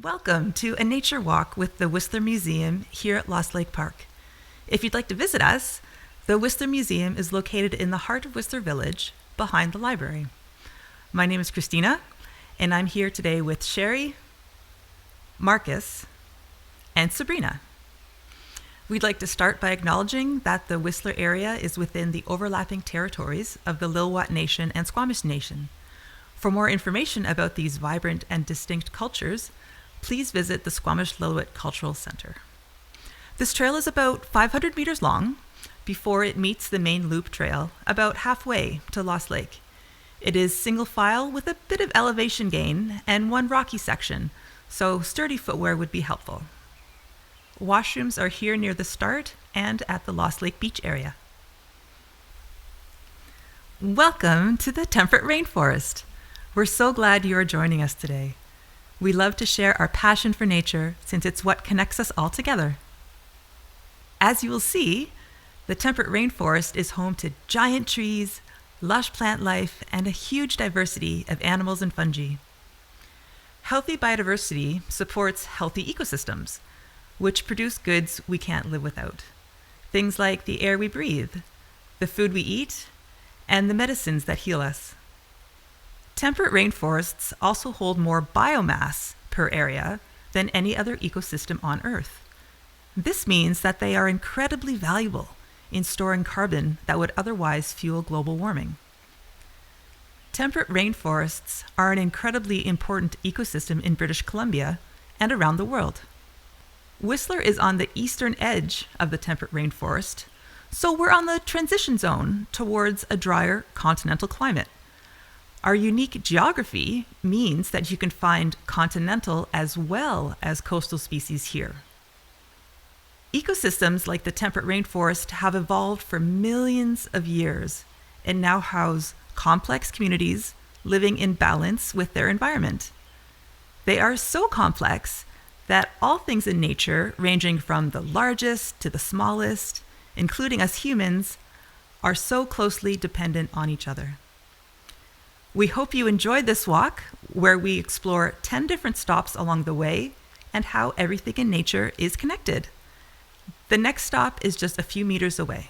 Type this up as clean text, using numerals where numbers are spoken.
Welcome to a nature walk with the Whistler Museum here at Lost Lake Park. If you'd like to visit us, the Whistler Museum is located in the heart of Whistler Village, behind the library. My name is Christina, and I'm here today with Sherry, Marcus, and Sabrina. We'd like to start by acknowledging that the Whistler area is within the overlapping territories of the Lil'wat Nation and Squamish Nation. For more information about these vibrant and distinct cultures, please visit the Squamish-Lillooet Cultural Center. This trail is about 500 meters long before it meets the main loop trail about halfway to Lost Lake. It is single file with a bit of elevation gain and one rocky section, so sturdy footwear would be helpful. Washrooms are here near the start and at the Lost Lake Beach area. Welcome to the Temperate Rainforest. We're so glad you are joining us today. We love to share our passion for nature since it's what connects us all together. As you will see, the temperate rainforest is home to giant trees, lush plant life, and a huge diversity of animals and fungi. Healthy biodiversity supports healthy ecosystems, which produce goods we can't live without. Things like the air we breathe, the food we eat, and the medicines that heal us. Temperate rainforests also hold more biomass per area than any other ecosystem on Earth. This means that they are incredibly valuable in storing carbon that would otherwise fuel global warming. Temperate rainforests are an incredibly important ecosystem in British Columbia and around the world. Whistler is on the eastern edge of the temperate rainforest, so we're on the transition zone towards a drier continental climate. Our unique geography means that you can find continental as well as coastal species here. Ecosystems like the temperate rainforest have evolved for millions of years and now house complex communities living in balance with their environment. They are so complex that all things in nature, ranging from the largest to the smallest, including us humans, are so closely dependent on each other. We hope you enjoyed this walk, where we explore 10 different stops along the way and how everything in nature is connected. The next stop is just a few meters away.